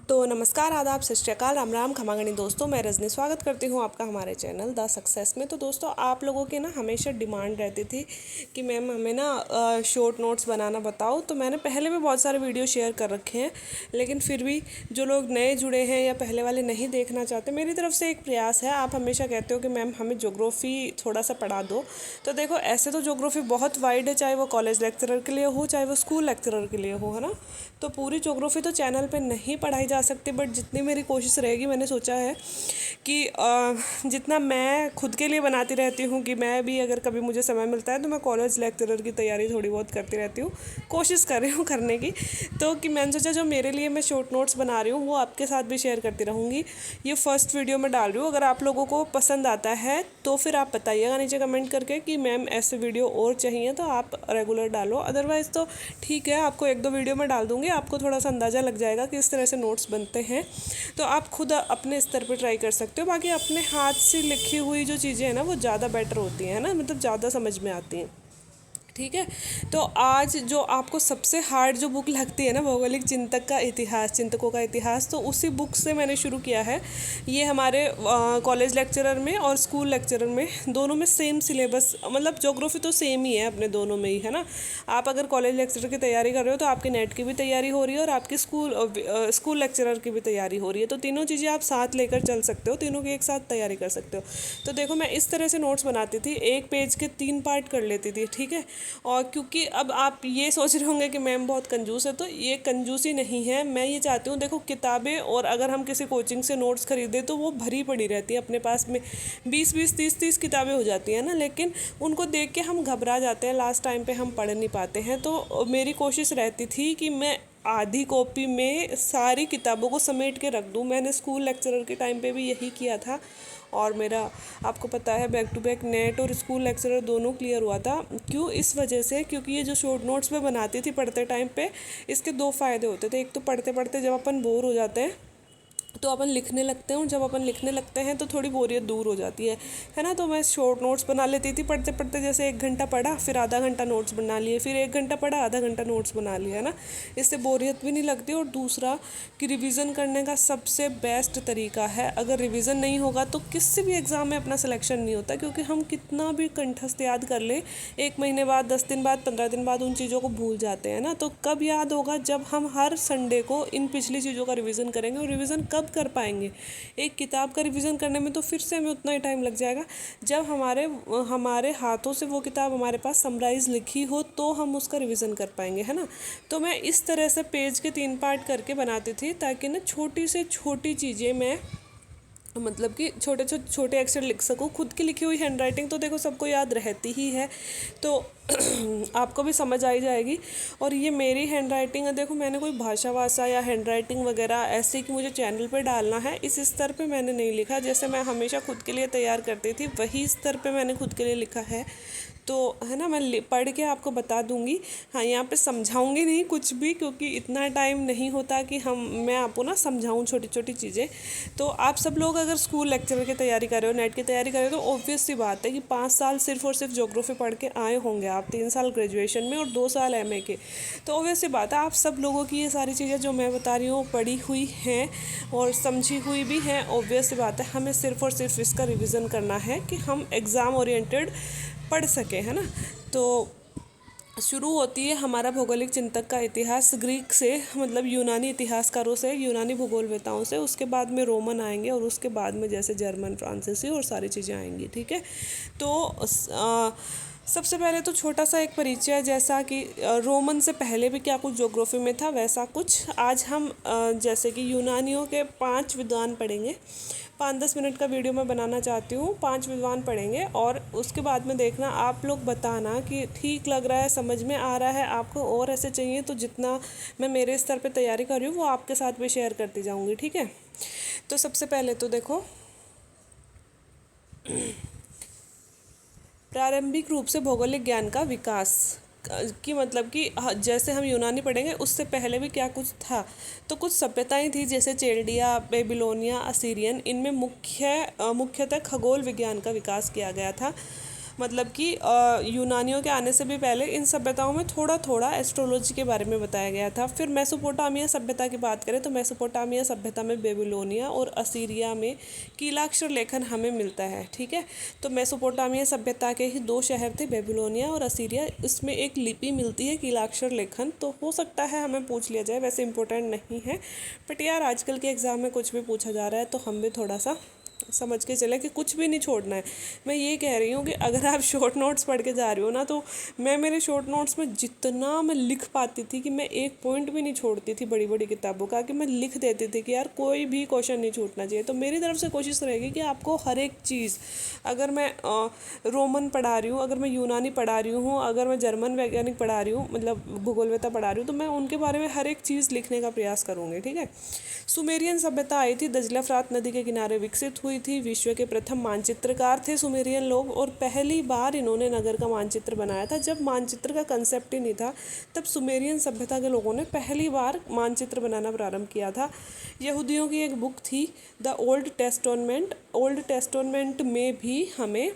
तो नमस्कार, आदाब, सत श्री अकाल, राम राम, खमागणी दोस्तों। मैं रजनी स्वागत करती हूँ आपका हमारे चैनल द सक्सेस में। तो दोस्तों, आप लोगों की ना हमेशा डिमांड रहती थी कि मैम हमें ना शॉर्ट नोट्स बनाना बताओ। तो मैंने पहले भी बहुत सारे वीडियो शेयर कर रखे हैं, लेकिन फिर भी जो लोग नए जुड़े हैं या पहले वाले नहीं देखना चाहते, मेरी तरफ से एक प्रयास है। आप हमेशा कहते हो कि मैम हमें ज्योग्राफी थोड़ा सा पढ़ा दो। तो देखो, ऐसे तो ज्योग्राफी बहुत वाइड है, चाहे वो कॉलेज लेक्चरर के लिए हो, चाहे वो स्कूल लेक्चरर के लिए हो, है ना। तो पूरी ज्योग्राफी तो चैनल पे नहीं पढ़ाई जा सकती, बट जितनी मेरी कोशिश रहेगी, मैंने सोचा है कि जितना मैं खुद के लिए बनाती रहती हूँ कि मैं भी अगर कभी मुझे समय मिलता है तो मैं कॉलेज लेक्चरर की तैयारी थोड़ी बहुत करती रहती हूँ, कोशिश कर रही हूँ करने की। तो कि मैंने सोचा जो मेरे लिए मैं शॉर्ट नोट्स बना रही हूँ वो आपके साथ भी शेयर करती रहूँगी। ये फर्स्ट वीडियो मैं डाल रही हूँ। अगर आप लोगों को पसंद आता है तो फिर आप बताइएगा नीचे कमेंट करके कि मैम ऐसे वीडियो और चाहिए, तो आप रेगुलर डालो। अदरवाइज़ तो ठीक है, आपको एक दो वीडियो में डाल दूँगी, आपको थोड़ा सा अंदाज़ा लग जाएगा कि इस तरह से नोट्स बनते हैं। तो आप खुद अपने स्तर पर ट्राई कर सकते हो। बाकी अपने हाथ से लिखी हुई जो चीज़ें हैं ना, वो ज़्यादा बेटर होती हैं, ना, मतलब ज़्यादा समझ में आती हैं। ठीक है। तो आज जो आपको सबसे हार्ड जो बुक लगती है ना, भौगोलिक चिंतक का इतिहास, चिंतकों का इतिहास, तो उसी बुक से मैंने शुरू किया है। ये हमारे कॉलेज लेक्चरर में और स्कूल लेक्चरर में दोनों में सेम सिलेबस, मतलब ज्योग्राफी तो सेम ही है अपने दोनों में ही, है ना। आप अगर कॉलेज लेक्चरर की तैयारी कर रहे हो तो आपके नेट की भी तैयारी हो रही है और आपकी स्कूल लेक्चरर की भी तैयारी हो रही है। तो तीनों चीज़ें आप साथ लेकर चल सकते हो, तीनों की एक साथ तैयारी कर सकते हो। तो देखो, मैं इस तरह से नोट्स बनाती थी, एक पेज के 3 पार्ट कर लेती थी। ठीक है। और क्योंकि अब आप ये सोच रहे होंगे कि मैम बहुत कंजूस है, तो ये कंजूसी नहीं है। मैं ये चाहती हूँ, देखो किताबें, और अगर हम किसी कोचिंग से नोट्स खरीदें तो वो भरी पड़ी रहती है, अपने पास में 20-20, 30-30 किताबें हो जाती हैं ना, लेकिन उनको देख के हम घबरा जाते हैं, लास्ट टाइम पे हम पढ़ नहीं पाते हैं। तो मेरी कोशिश रहती थी कि मैं आधी कॉपी में सारी किताबों को समेट के रख दूँ। मैंने स्कूल लेक्चरर के टाइम पे भी यही किया था, और मेरा, आपको पता है, बैक टू बैक नेट और स्कूल लेक्चरर दोनों क्लियर हुआ था। क्यों? इस वजह से, क्योंकि ये जो शॉर्ट नोट्स मैं बनाती थी पढ़ते टाइम पे, इसके दो फ़ायदे होते थे। एक तो पढ़ते पढ़ते जब अपन बोर हो जाते हैं तो अपन लिखने लगते हैं, और जब अपन लिखने लगते हैं तो थोड़ी बोरियत दूर हो जाती है ना। तो मैं शॉर्ट नोट्स बना लेती थी पढ़ते पढ़ते, जैसे 1 घंटा पढ़ा, फिर आधा घंटा नोट्स बना लिए, फिर 1 घंटा पढ़ा, आधा घंटा नोट्स बना लिया, है ना। इससे बोरियत भी नहीं लगती। और दूसरा कि रिवीजन करने का सबसे बेस्ट तरीका है, अगर रिवीजन नहीं होगा तो किसी भी एग्ज़ाम में अपना सिलेक्शन नहीं होता, क्योंकि हम कितना भी कंठस्थ याद कर ले, 1 महीने बाद, 10 दिन बाद, 15 दिन बाद उन चीज़ों को भूल जाते हैं ना। तो कब याद होगा? जब हम हर संडे को इन पिछली चीज़ों का रिवीजन करेंगे। और रिवीजन कब कर पाएंगे? एक किताब का रिवीजन करने में तो फिर से हमें उतना ही टाइम लग जाएगा, जब हमारे हमारे हाथों से वो किताब हमारे पास समराइज लिखी हो, तो हम उसका रिवीजन कर पाएंगे, है ना। तो मैं इस तरह से पेज के 3 पार्ट करके बनाती थी, ताकि ना छोटी से छोटी चीज़ें मैं, मतलब कि छोटे छोटे छोटे अक्षर लिख सकूँ। खुद की लिखी हुई हैंड राइटिंग तो देखो सबको याद रहती ही है, तो आपको भी समझ आई जाएगी। और ये मेरी हैंड राइटिंग है, देखो मैंने कोई भाषा वाषा या हैंड राइटिंग वगैरह ऐसे कि मुझे चैनल पे डालना है, इस स्तर पे मैंने नहीं लिखा। जैसे मैं हमेशा खुद के लिए तैयार करती थी, वही स्तर पे मैंने खुद के लिए लिखा है। तो है ना, मैं पढ़ के आपको बता दूंगी। हाँ, यहाँ पे समझाऊंगी नहीं कुछ भी, क्योंकि इतना टाइम नहीं होता कि मैं आपको ना समझाऊँ छोटी छोटी चीज़ें। तो आप सब लोग अगर स्कूल लेक्चर की तैयारी कर रहे हो, नेट की तैयारी कर रहे हो, तो ऑब्वियस सी बात है कि 5 साल सिर्फ और सिर्फ ज्योग्राफी पढ़ के आए होंगे आप, 3 साल ग्रेजुएशन में और 2 साल एमए के। तो ऑब्वियस सी बात है, आप सब लोगों की ये सारी चीज़ें जो मैं बता रही हूँ पढ़ी हुई हैं और समझी हुई भी हैं। ऑब्वियस सी बात है, हमें सिर्फ और सिर्फ इसका रिविज़न करना है कि हम एग्ज़ाम ओरिएंटेड पढ़ सके, है ना। तो शुरू होती है हमारा भौगोलिक चिंतक का इतिहास ग्रीक से, मतलब यूनानी इतिहासकारों से, यूनानी भूगोलवेताओं से। उसके बाद में रोमन आएंगे, और उसके बाद में जैसे जर्मन, फ्रांसीसी और सारी चीज़ें आएंगी। ठीक है। तो सबसे पहले तो छोटा सा एक परिचय, जैसा कि रोमन से पहले भी क्या कुछ ज्योग्राफी में था, वैसा कुछ आज हम जैसे कि यूनानियों के 5 विद्वान पढ़ेंगे। 5-10 मिनट का वीडियो मैं बनाना चाहती हूँ, 5 विद्वान पढ़ेंगे, और उसके बाद में देखना, आप लोग बताना कि ठीक लग रहा है, समझ में आ रहा है आपको, और ऐसे चाहिए तो जितना मैं मेरे स्तर पे तैयारी कर रही हूँ वो आपके साथ भी शेयर करती जाऊँगी। ठीक है। तो सबसे पहले तो देखो, प्रारंभिक रूप से भौगोलिक ज्ञान का विकास की, मतलब कि जैसे हम यूनानी पढ़ेंगे उससे पहले भी क्या कुछ था। तो कुछ सभ्यताएं थी, जैसे चेल्डिया, बेबीलोनिया, असीरियन। इनमें मुख्यतः खगोल विज्ञान का विकास किया गया था। मतलब कि यूनानियों के आने से भी पहले इन सभ्यताओं में थोड़ा थोड़ा एस्ट्रोलॉजी के बारे में बताया गया था। फिर मेसोपोटामिया सभ्यता की बात करें तो मेसोपोटामिया सभ्यता में बेबीलोनिया और असीरिया में कीलाक्षर लेखन हमें मिलता है। ठीक है, तो मेसोपोटामिया सभ्यता के ही दो शहर थे, बेबीलोनिया और असीरिया। इसमें एक लिपि मिलती है कीलाक्षर लेखन, तो हो सकता है हमें पूछ लिया जाए, वैसे इंपॉर्टेंट नहीं है। बट यार आजकल के एग्ज़ाम में कुछ भी पूछा जा रहा है तो हम भी थोड़ा सा समझ के चले कि कुछ भी नहीं छोड़ना है। मैं ये कह रही हूँ कि अगर आप शॉर्ट नोट्स पढ़ के जा रही हो ना, तो मैं मेरे शॉर्ट नोट्स में जितना मैं लिख पाती थी कि मैं एक पॉइंट भी नहीं छोड़ती थी बड़ी बड़ी किताबों का, कि मैं लिख देती थी कि यार कोई भी क्वेश्चन नहीं छूटना चाहिए। तो मेरी तरफ से कोशिश रहेगी कि आपको हर एक चीज़, अगर मैं रोमन पढ़ा रही हूँ, अगर मैं यूनानी पढ़ा रही हूँ, अगर मैं जर्मन वैज्ञानिक पढ़ा रही हूँ, मतलब भूगोलवेत्ता पढ़ा रही हूँ, तो मैं उनके बारे में हर एक चीज़ लिखने का प्रयास करूँगी। ठीक है, सुमेरियन सभ्यता आई थी, दजला फरात नदी के किनारे विकसित हुई थी। विश्व के प्रथम मानचित्रकार थे सुमेरियन लोग, और पहली बार इन्होंने नगर का मानचित्र बनाया था। जब मानचित्र का कंसेप्ट ही नहीं था, तब सुमेरियन सभ्यता के लोगों ने पहली बार मानचित्र बनाना प्रारंभ किया था। यहूदियों की एक बुक थी द ओल्ड टेस्टोनमेंट। ओल्ड टेस्टोनमेंट में भी हमें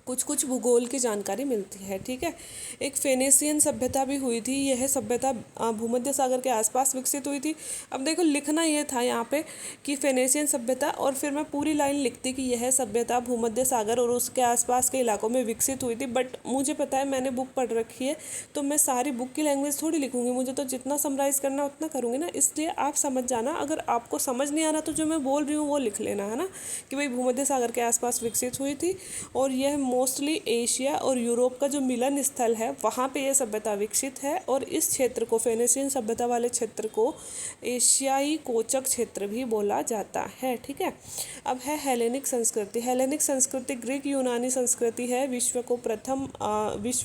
कुछ कुछ भूगोल की जानकारी मिलती है। ठीक है, एक फेनेसियन सभ्यता भी हुई थी। यह सभ्यता भूमध्य सागर के आसपास विकसित हुई थी। अब देखो लिखना ये था यहाँ पे कि फेनेसियन सभ्यता, और फिर मैं पूरी लाइन लिखती कि यह सभ्यता भूमध्य सागर और उसके आसपास के इलाकों में विकसित हुई थी। बट मुझे पता है, मैंने बुक पढ़ रखी है, तो मैं सारी बुक की लैंग्वेज थोड़ी लिखूंगी, मुझे तो जितना समराइज करना उतना करूँगी ना। इसलिए आप समझ जाना, अगर आपको समझ नहीं आ रहा तो जो मैं बोल रही हूँ वो लिख लेना, है ना, कि भाई भूमध्य सागर के आसपास विकसित हुई थी, और यह मोस्टली एशिया और यूरोप का जो मिलन स्थल है वहाँ पे ये सभ्यता विकसित है। और इस क्षेत्र को, फेनेसियन सभ्यता वाले क्षेत्र को, एशियाई कोचक क्षेत्र भी बोला जाता है। ठीक है, अब है हेलेनिक संस्कृति। हेलेनिक संस्कृति ग्रीक यूनानी संस्कृति है। विश्व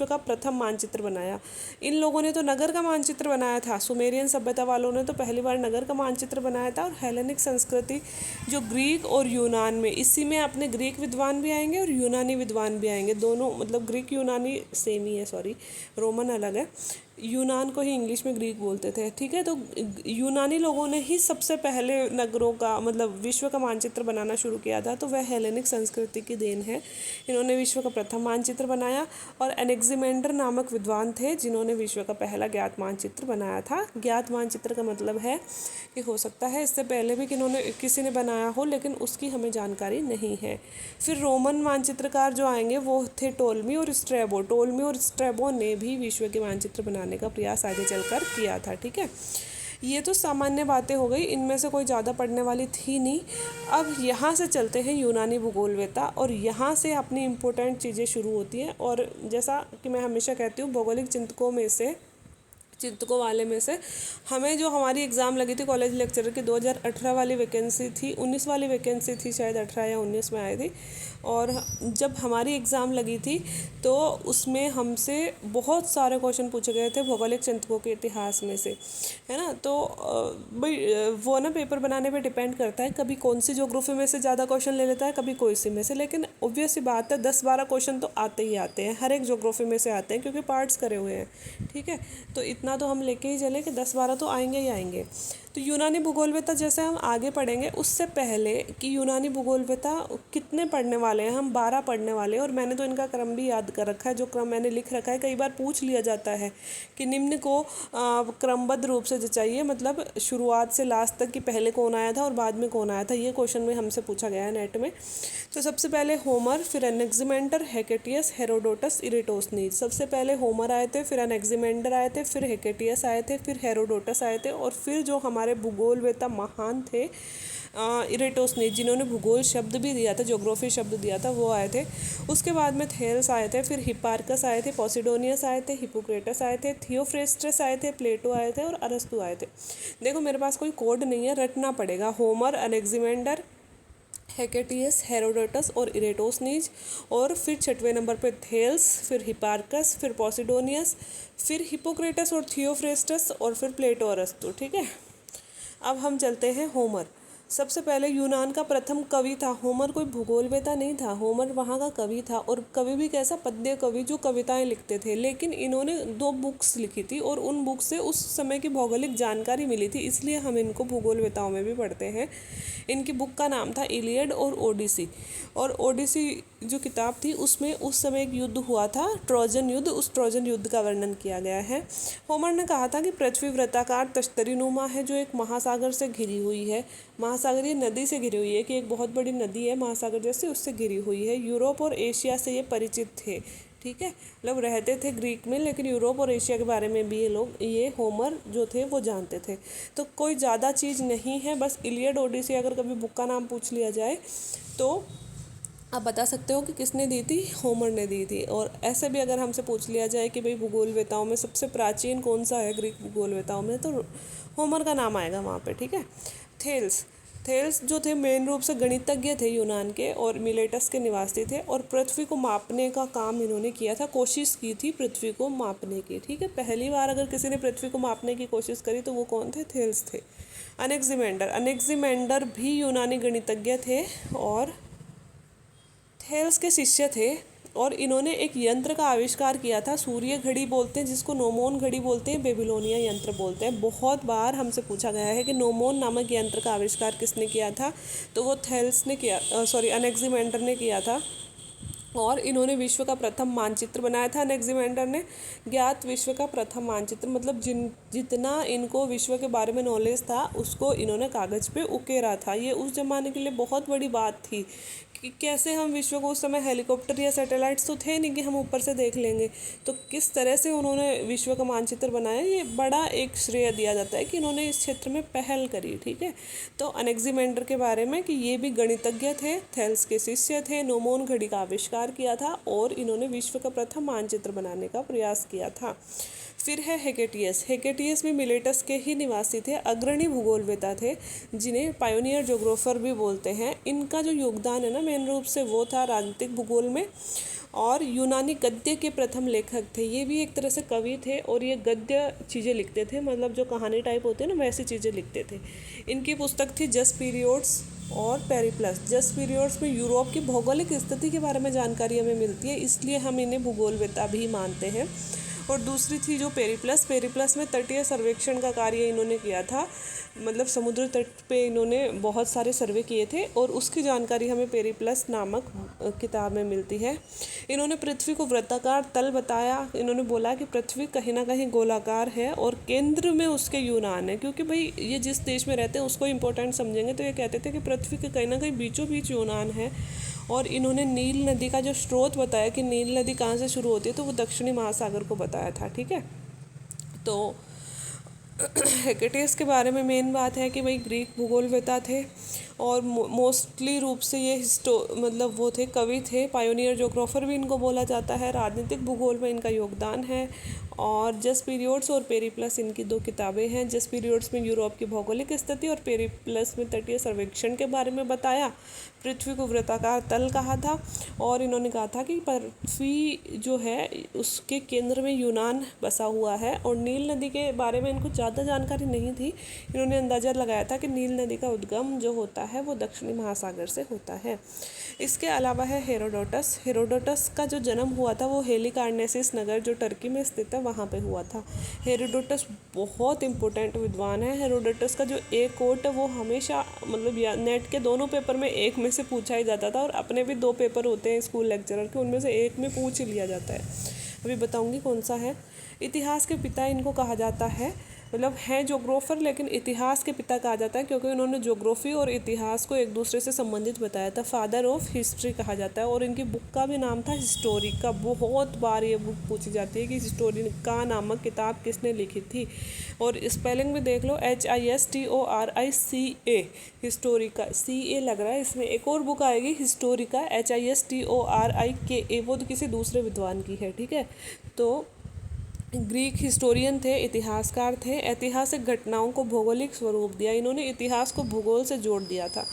का प्रथम मानचित्र बनाया। इन लोगों ने तो नगर का मानचित्र बनाया था, सुमेरियन सभ्यता वालों ने तो पहली बार नगर का मानचित्र बनाया था। और हेलेनिक संस्कृति जो ग्रीक और यूनान में, इसी में अपने ग्रीक विद्वान भी आएंगे और यूनानी विद्वान भी आएंगे, दोनों, मतलब ग्रीक यूनानी सेम ही है, सॉरी रोमन अलग है, यूनान को ही इंग्लिश में ग्रीक बोलते थे। ठीक है, तो यूनानी लोगों ने ही सबसे पहले नगरों का, मतलब विश्व का मानचित्र बनाना शुरू किया था, तो वह हेलेनिक संस्कृति की देन है। इन्होंने विश्व का प्रथम मानचित्र बनाया, और एनेक्सिमेंडर नामक विद्वान थे जिन्होंने विश्व का पहला ज्ञात मानचित्र बनाया था। ज्ञात मानचित्र का मतलब है कि हो सकता है इससे पहले भी किसी ने बनाया हो, लेकिन उसकी हमें जानकारी नहीं है। फिर रोमन मानचित्रकार जो आएंगे वो थे टोल्मी और स्ट्रैबो। टोल्मी और स्ट्रैबो ने भी विश्व के मानचित्र बनाने का प्रयास आगे चलकर किया था। ठीक है, ये तो सामान्य बातें हो गई, इनमें से कोई ज़्यादा पढ़ने वाली थी नहीं। अब यहाँ से चलते हैं यूनानी भूगोलवेत्ता, और यहाँ से अपनी इम्पोर्टेंट चीज़ें शुरू होती हैं। और जैसा कि मैं हमेशा कहती हूँ, भौगोलिक चिंतकों वाले में से हमें जो हमारी एग्ज़ाम लगी थी कॉलेज लेक्चरर की 2018 वाली वैकेंसी थी, 19 वाली वैकेंसी थी शायद, 18 या 19 में आई थी। और जब हमारी एग्ज़ाम लगी थी तो उसमें हमसे बहुत सारे क्वेश्चन पूछे गए थे भौगोलिक चिंतकों के इतिहास में से, है ना। तो भाई वो ना पेपर बनाने पे डिपेंड करता है, कभी कौन सी ज्योग्राफी में से ज़्यादा क्वेश्चन ले लेता है, कभी कोई सी में से, लेकिन ऑब्वियस सी बात है 10-12 क्वेश्चन तो आते ही आते हैं, हर एक ज्योग्राफी में से आते हैं, क्योंकि पार्ट्स करे हुए हैं। ठीक है, तो इतना तो हम लेके ही चले कि 10-12 तो आएंगे ही आएंगे। तो यूनानी भूगोलवेत्ता जैसे हम आगे पढ़ेंगे, उससे पहले कि यूनानी भूगोलवेत्ता कितने पढ़ने वाले हैं, हम 12 पढ़ने वाले हैं। और मैंने तो इनका क्रम भी याद कर रखा है, जो क्रम मैंने लिख रखा है। कई बार पूछ लिया जाता है कि निम्न को क्रमबद्ध रूप से जचाइए, मतलब शुरुआत से लास्ट तक कि पहले कौन आया था और बाद में कौन आया था। ये क्वेश्चन में हमसे पूछा गया है नेट में। तो सबसे पहले होमर, फिर एनेक्सिमेंडर, हेकेटियस, हेरोडोटस, इरेटोस्थनीज। सबसे पहले होमर आए थे, फिर एनेक्सिमेंडर आए थे, फिर हेकेटियस आए थे, फिर हेरोडोटस आए थे, और फिर जो हमारे भूगोलवेत्ता महान थे इरेटोस्थनीज, जिन्होंने भूगोल शब्द भी दिया था, ज्योग्राफी शब्द दिया था, वो आए थे। उसके बाद में थेल्स आए थे, फिर हिपार्कस आए थे, पोसिडोनियस आए थे, हिपोक्रेटस आए थे, थियोफ्रेस्टस आए थे, प्लेटो आए थे, और अरस्तु आए थे। देखो मेरे पास कोई कोड नहीं है, रटना पड़ेगा। होमर, एनेक्सिमेंडर, हेकेटियस, हेरोडोटस और इरेटोस्थनीज, और फिर 6वें नंबर पे थेल्स, फिर हिपार्कस, फिर पोसिडोनियस, फिर हिपोक्रेटस और थियोफ्रेस्टस, और फिर प्लेटो, अरस्तु। ठीक है, अब हम चलते हैं होमर। सबसे पहले यूनान का प्रथम कवि था होमर। कोई भूगोलवेत्ता नहीं था, होमर वहाँ का कवि था, और कवि भी कैसा, पद्य कवि, जो कविताएं लिखते थे। लेकिन इन्होंने 2 बुक्स लिखी थी, और उन बुक्स से उस समय की भौगोलिक जानकारी मिली थी, इसलिए हम इनको भूगोलवेत्ताओं में भी पढ़ते हैं। इनकी बुक का नाम था इलियड और ओडिसी। और ओडिसी जो किताब थी उसमें उस समय एक युद्ध हुआ था, ट्रोजन युद्ध, उस ट्रोजन युद्ध का वर्णन किया गया है। होमर ने कहा था कि पृथ्वी वृत्ताकार तश्तरीनुमा है जो एक महासागर से घिरी हुई है। महासागरीय नदी से घिरी हुई है, कि एक बहुत बड़ी नदी है महासागर जैसे, उससे घिरी हुई है। यूरोप और एशिया से ये परिचित थे, ठीक है, मतलब रहते थे ग्रीक में, लेकिन यूरोप और एशिया के बारे में भी ये होमर जो थे वो जानते थे। तो कोई ज़्यादा चीज़ नहीं है, बस इलियड ओडिसी अगर कभी बुक का नाम पूछ लिया जाए तो आप बता सकते हो कि किसने दी थी, होमर ने दी थी। और ऐसे भी अगर हमसे पूछ लिया जाए कि भाई भूगोलवेताओं में सबसे प्राचीन कौन सा है ग्रीक भूगोलवेताओं में, तो होमर का नाम आएगा वहाँ पे, ठीक है। थेल्स थेल्स जो थे मेन रूप से गणितज्ञ थे यूनान के, और मिलेटस के निवासी थे, और पृथ्वी को मापने का काम इन्होंने किया था, कोशिश की थी पृथ्वी को मापने की, ठीक है। पहली बार अगर किसी ने पृथ्वी को मापने की कोशिश करी तो वो कौन थे, थेल्स थे। अनेक्जिमेंडर भी यूनानी गणितज्ञ थे और थेल्स के शिष्य थे, और इन्होंने एक यंत्र का आविष्कार किया था, सूर्य घड़ी बोलते हैं जिसको, नोमोन घड़ी बोलते हैं, बेबीलोनिया यंत्र बोलते हैं। बहुत बार हमसे पूछा गया है कि नोमोन नामक यंत्र का आविष्कार किसने किया था, तो वो थेल्स ने किया, अनेक्जिमेंडर ने किया था। और इन्होंने विश्व का प्रथम मानचित्र बनाया था अनेक्जिमेंडर ने। ज्ञात विश्व का प्रथम मानचित्र, मतलब जितना इनको विश्व के बारे में नॉलेज था उसको इन्होंने कागज़ पे उकेरा था। ये उस जमाने के लिए बहुत बड़ी बात थी कि कैसे हम विश्व को, उस समय हेलीकॉप्टर या सैटेलाइट्स तो थे नहीं कि हम ऊपर से देख लेंगे, तो किस तरह से उन्होंने विश्व का मानचित्र बनाया, ये बड़ा एक श्रेय दिया जाता है कि इन्होंने इस क्षेत्र में पहल करी, ठीक है। तो अनेक्जिमेंडर के बारे में कि ये भी गणितज्ञ थे, थेल्स के शिष्य थे, नोमोन घड़ी का आविष्कार किया था, और इन्होंने विश्व का प्रथम मानचित्र बनाने का प्रयास किया था। फिर है हेकेटियस भी मिलेटस के ही निवासी थे, अग्रणी भूगोलवेता थे, जिन्हें पायोनियर जोग्राफर भी बोलते हैं। इनका जो योगदान है ना मेन रूप से वो था राजनीतिक भूगोल में, और यूनानी गद्य के प्रथम लेखक थे। ये भी एक तरह से कवि थे, और ये गद्य चीज़ें लिखते थे, मतलब जो कहानी टाइप होते हैं ना वैसी चीज़ें लिखते थे। इनकी पुस्तक थी जस्ट पीरियड्स और पेरिप्लस। जस्ट पीरियड्स में यूरोप की भौगोलिक स्थिति के बारे में जानकारी हमें मिलती है, इसलिए हम इन्हें भूगोलवेता भी मानते हैं। और दूसरी थी जो पेरिप्लस में तटीय सर्वेक्षण का कार्य इन्होंने किया था, मतलब समुद्र तट पे इन्होंने बहुत सारे सर्वे किए थे, और उसकी जानकारी हमें पेरिप्लस नामक किताब में मिलती है। इन्होंने पृथ्वी को वृत्ताकार तल बताया। इन्होंने बोला कि पृथ्वी कहीं ना कहीं गोलाकार है और केंद्र में उसके यूनान है, क्योंकि भाई ये जिस देश में रहते हैं उसको इम्पोर्टेंट समझेंगे, तो ये कहते थे कि पृथ्वी के कहीं ना कहीं बीचों बीच यूनान है। और इन्होंने नील नदी का जो स्रोत बताया कि नील नदी कहाँ से शुरू होती है, तो वो दक्षिणी महासागर को बताया था, ठीक है। तो हेकेटियस के बारे में मेन बात है कि भाई ग्रीक भूगोलवेता थे, और मोस्टली रूप से ये मतलब वो थे, कवि थे, पायोनियर जोग्राफर भी इनको बोला जाता है। राजनीतिक भूगोल में इनका योगदान है। और जस्ट पीरियड्स और पेरिप्लस इनकी दो किताबें हैं। जस्ट पीरियड्स में यूरोप की भौगोलिक स्थिति, और पेरिप्लस में तटीय सर्वेक्षण के बारे में बताया। पृथ्वी को वृत्ताकार तल कहा था, और इन्होंने कहा था कि पृथ्वी जो है उसके केंद्र में यूनान बसा हुआ है। और नील नदी के बारे में इनको ज़्यादा जानकारी नहीं थी, इन्होंने अंदाज़ा लगाया था कि नील नदी का उद्गम जो होता है वो दक्षिणी महासागर से होता है। इसके अलावा है हेरोडोटस का जो जन्म हुआ था वो हेलिकार्नेसिस नगर जो टर्की में स्थित है वहाँ पे हुआ था। हेरोडोटस बहुत इंपॉर्टेंट विद्वान है। हेरोडोटस का जो एक कोट है वो हमेशा, मतलब नेट के दोनों पेपर में एक में से पूछा ही जाता था, और अपने भी दो पेपर होते हैं स्कूल लेक्चरर के, उनमें से एक में पूछ ही लिया जाता है। अभी बताऊंगी कौन सा है। इतिहास के पिता इनको कहा जाता है, मतलब हैं जोग्राफर लेकिन इतिहास के पिता कहा जाता है, क्योंकि उन्होंने जोग्राफी और इतिहास को एक दूसरे से संबंधित बताया था। फादर ऑफ हिस्ट्री कहा जाता है। और इनकी बुक का भी नाम था हिस्टोरिका। बहुत बार ये बुक पूछी जाती है कि हिस्टोरिका नामक किताब किसने लिखी थी, और स्पेलिंग भी देख लो, HISTORICA, हिस्टोरिका, CA लग रहा है इसमें। एक और बुक आएगी हिस्टोरिका, HISTORIKA, वो तो किसी दूसरे विद्वान की है, ठीक है। तो ग्रीक हिस्टोरियन थे, इतिहासकार थे। ऐतिहासिक घटनाओं को भौगोलिक स्वरूप दिया, इन्होंने इतिहास को भूगोल से जोड़ दिया था।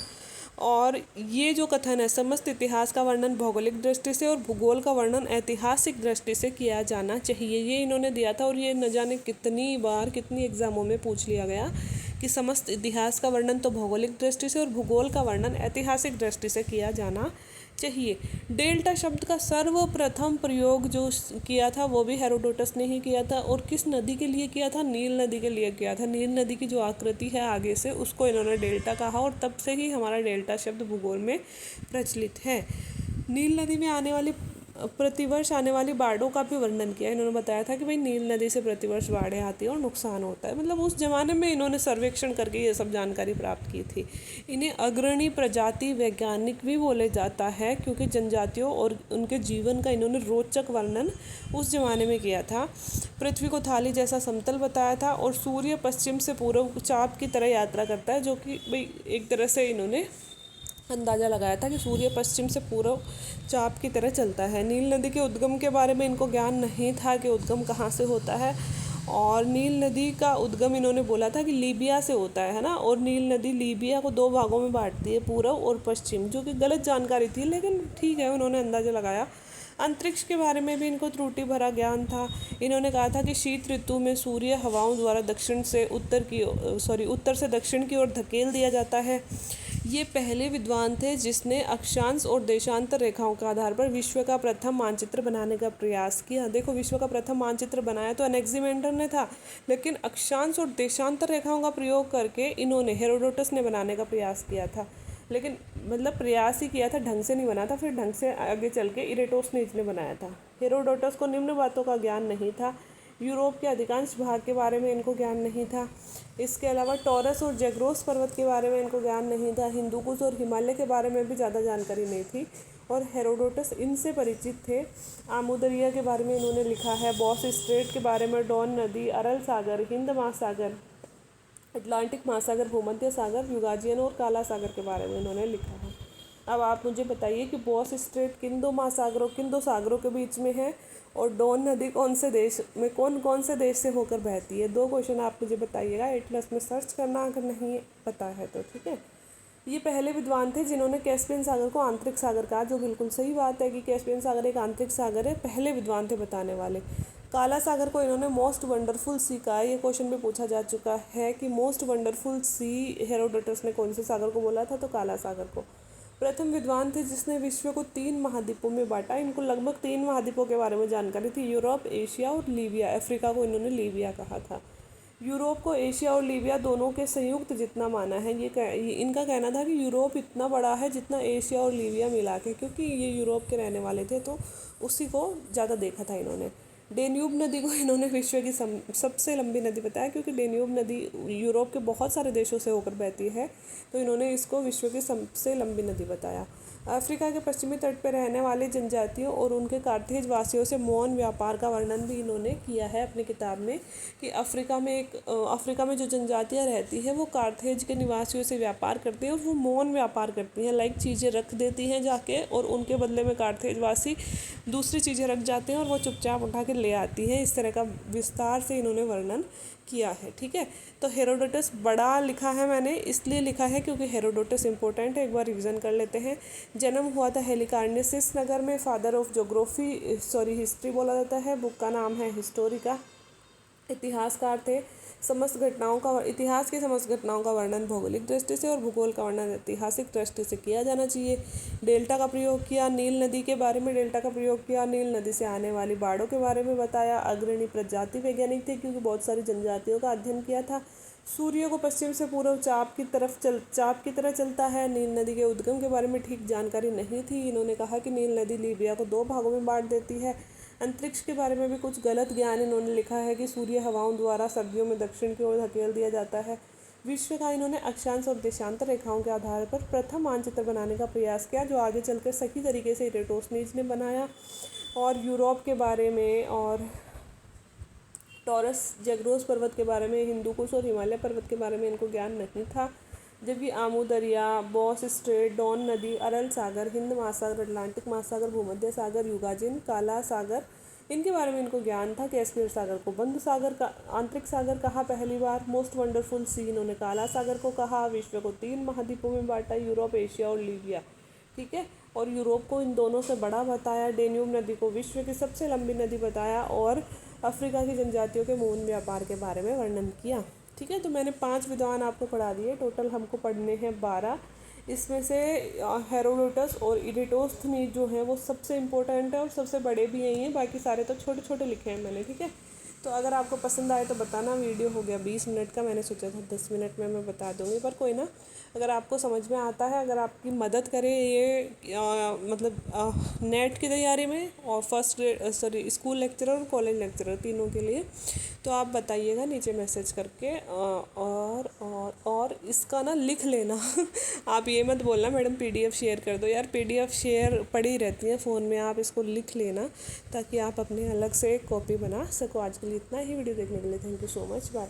और ये जो कथन है, समस्त इतिहास का वर्णन भौगोलिक दृष्टि से और भूगोल का वर्णन ऐतिहासिक दृष्टि से किया जाना चाहिए, ये इन्होंने दिया था। और ये न जाने कितनी बार कितनी एग्जामों में पूछ लिया गया कि समस्त इतिहास का वर्णन तो भौगोलिक दृष्टि से और भूगोल का वर्णन ऐतिहासिक दृष्टि से किया जाना चाहिए। डेल्टा शब्द का सर्वप्रथम प्रयोग जो किया था वो भी हेरोडोटस ने ही किया था। और किस नदी के लिए किया था? नील नदी के लिए किया था। नील नदी की जो आकृति है आगे से, उसको इन्होंने डेल्टा कहा, और तब से ही हमारा डेल्टा शब्द भूगोल में प्रचलित है। नील नदी में आने वाली प्रतिवर्ष आने वाली बाढ़ों का भी वर्णन किया। इन्होंने बताया था कि भाई नील नदी से प्रतिवर्ष बाढ़ें आती हैं और नुकसान होता है। मतलब उस जमाने में इन्होंने सर्वेक्षण करके ये सब जानकारी प्राप्त की थी। इन्हें अग्रणी प्रजाति वैज्ञानिक भी बोले जाता है, क्योंकि जनजातियों और उनके जीवन का इन्होंने रोचक वर्णन उस जमाने में किया था। पृथ्वी को थाली जैसा समतल बताया था, और सूर्य पश्चिम से पूर्व चाप की तरह यात्रा करता है, जो कि भाई एक तरह से इन्होंने अंदाज़ा लगाया था कि सूर्य पश्चिम से पूर्व चाप की तरह चलता है। नील नदी के उद्गम के बारे में इनको ज्ञान नहीं था कि उद्गम कहाँ से होता है, और नील नदी का उद्गम इन्होंने बोला था कि लीबिया से होता है ना। और नील नदी लीबिया को 2 भागों में बांटती है, पूर्व और पश्चिम, जो कि गलत जानकारी थी, लेकिन ठीक है, उन्होंने अंदाज़ा लगाया। अंतरिक्ष के बारे में भी इनको त्रुटि भरा ज्ञान था। इन्होंने कहा था कि शीत ऋतु में सूर्य हवाओं द्वारा उत्तर से दक्षिण की ओर धकेल दिया जाता है। ये पहले विद्वान थे जिसने अक्षांश और देशांतर रेखाओं के आधार पर विश्व का प्रथम मानचित्र बनाने का प्रयास किया। देखो, विश्व का प्रथम मानचित्र बनाया तो एनेक्सिमेंडर ने था, लेकिन अक्षांश और देशांतर रेखाओं का प्रयोग करके इन्होंने हेरोडोटस ने बनाने का प्रयास किया था। लेकिन मतलब प्रयास ही किया था, ढंग से नहीं बना था। फिर ढंग से आगे चल के इरेटोस्थनीज ने बनाया था। हेरोडोटस को निम्न बातों का ज्ञान नहीं था। यूरोप के अधिकांश भाग के बारे में इनको ज्ञान नहीं था। इसके अलावा टॉरस और जैग्रोस पर्वत के बारे में इनको ज्ञान नहीं था। हिंदुकुश और हिमालय के बारे में भी ज़्यादा जानकारी नहीं थी, और हेरोडोटस इनसे परिचित थे। आमू दरिया के बारे में इन्होंने लिखा है, बॉस स्ट्रेट के बारे में, डॉन नदी, अरल सागर, हिंद महासागर, अटलांटिक महासागर, भूमध्य सागर, यूगाजियन और काला सागर के बारे में इन्होंने लिखा है। अब आप मुझे बताइए कि बॉस स्ट्रेट किन 2 महासागरों, किन 2 सागरों के बीच में है, और डॉन नदी कौन से देश में, कौन से देश से होकर बहती है। 2 क्वेश्चन आप मुझे बताइएगा। एटलस में सर्च करना अगर नहीं पता है तो, ठीक है। ये पहले विद्वान थे जिन्होंने कैस्पियन सागर को आंतरिक सागर कहा, जो बिल्कुल सही बात है कि कैस्पियन सागर एक आंतरिक सागर है। पहले विद्वान थे बताने वाले। काला सागर को इन्होंने मोस्ट वंडरफुल सी कहा। ये क्वेश्चन भी पूछा जा चुका है कि मोस्ट वंडरफुल सी हेरोडोटस ने कौन से सागर को बोला था, तो काला सागर को। प्रथम विद्वान थे जिसने विश्व को 3 महाद्वीपों में बांटा। इनको लगभग 3 महाद्वीपों के बारे में जानकारी थी, यूरोप, एशिया और लीबिया। अफ्रीका को इन्होंने लीबिया कहा था। यूरोप को एशिया और लीबिया दोनों के संयुक्त जितना माना है। ये इनका कहना था कि यूरोप इतना बड़ा है जितना एशिया और लीबिया मिला के, क्योंकि ये यूरोप के रहने वाले थे, तो उसी को ज़्यादा देखा था इन्होंने। डेन्यूब नदी को इन्होंने विश्व की सबसे लंबी नदी बताया, क्योंकि डेन्यूब नदी यूरोप के बहुत सारे देशों से होकर बहती है, तो इन्होंने इसको विश्व की सबसे लंबी नदी बताया। अफ्रीका के पश्चिमी तट पर रहने वाले जनजातियों और उनके कार्थेज वासियों से मौन व्यापार का वर्णन भी इन्होंने किया है अपनी किताब में, कि अफ्रीका में जो जनजातियाँ रहती हैं वो कार्थेज के निवासियों से व्यापार करती हैं, और वो मौन व्यापार करती हैं। लाइक चीज़ें रख देती हैं जाके, और उनके बदले में कार्थेज वासी दूसरी चीज़ें रख जाते हैं और वो चुपचाप उठा के ले आती हैं। इस तरह का विस्तार से इन्होंने वर्णन किया है, ठीक है। तो हेरोडोटस बड़ा लिखा है मैंने, इसलिए लिखा है क्योंकि हेरोडोटस इंपॉर्टेंट है। एक बार रिवीजन कर लेते हैं। जन्म हुआ था हेलिकार्नेसिस नगर में। फादर ऑफ हिस्ट्री बोला जाता है। बुक का नाम है हिस्टोरिका। इतिहासकार थे। इतिहास की समस्त घटनाओं का वर्णन भौगोलिक दृष्टि से और भूगोल का वर्णन ऐतिहासिक दृष्टि से किया जाना चाहिए। डेल्टा का प्रयोग किया। नील नदी के बारे में डेल्टा का प्रयोग किया। नील नदी से आने वाली बाढ़ों के बारे में बताया। अग्रणी प्रजाति वैज्ञानिक थे, क्योंकि बहुत सारी जनजातियों का अध्ययन किया था। सूर्य को पश्चिम से पूर्व चाप की तरह चलता है। नील नदी के उद्गम के बारे में ठीक जानकारी नहीं थी। इन्होंने कहा कि नील नदी लीबिया को 2 भागों में बांट देती है। अंतरिक्ष के बारे में भी कुछ गलत ज्ञान इन्होंने लिखा है कि सूर्य हवाओं द्वारा सर्दियों में दक्षिण की ओर धकेल दिया जाता है। विश्व का इन्होंने अक्षांश और देशांतर रेखाओं के आधार पर प्रथम मानचित्र बनाने का प्रयास किया, जो आगे चलकर सही तरीके से इरेटोस्थनीज ने बनाया। और यूरोप के बारे में, और टॉरस जैग्रोस पर्वत के बारे में, हिंदुकुश और हिमालय पर्वत के बारे में इनको ज्ञान नहीं था। जबकि आमू दरिया, बॉस स्ट्रेट, डॉन नदी, अरल सागर, हिंद महासागर, अटलांटिक महासागर, भूमध्य सागर, युगाजिन, काला सागर, इनके बारे में इनको ज्ञान था। कैस्पियन सागर को बंद सागर का आंतरिक सागर कहा पहली बार। मोस्ट वंडरफुल सी इन्होंने काला सागर को कहा। विश्व को 3 महाद्वीपों में बांटा, यूरोप, एशिया और लीबिया, ठीक है। और यूरोप को इन दोनों से बड़ा बताया। डेन्यूब नदी को विश्व की सबसे लंबी नदी बताया, और अफ्रीका की जनजातियों के मौन व्यापार के बारे में वर्णन किया, ठीक है। तो मैंने 5 विद्वान आपको पढ़ा दिए। टोटल हमको पढ़ने हैं 12। इसमें से हेरोडोटस और इरेटोस्थनीज जो हैं वो सबसे इम्पोर्टेंट है और सबसे बड़े भी यही हैं। बाकी सारे तो छोटे छोटे लिखे हैं मैंने, ठीक है। तो अगर आपको पसंद आए तो बताना। वीडियो हो गया 20 मिनट का, मैंने सोचा था 10 मिनट में मैं बता दूँगी, पर कोई ना, अगर आपको समझ में आता है, अगर आपकी मदद करे ये मतलब नेट की तैयारी में और first grade sorry school lecturer और कॉलेज लेक्चरर तीनों के लिए, तो आप बताइएगा नीचे मैसेज करके। और इसका ना लिख लेना आप ये मत बोलना मैडम पीडीएफ शेयर कर दो, यार पीडीएफ शेयर पड़ी रहती है फ़ोन में, आप इसको लिख लेना ताकि आप अपने अलग से एक कॉपी बना सको। आज के लिए इतना ही। वीडियो देखने के लिए thank you so much, bye.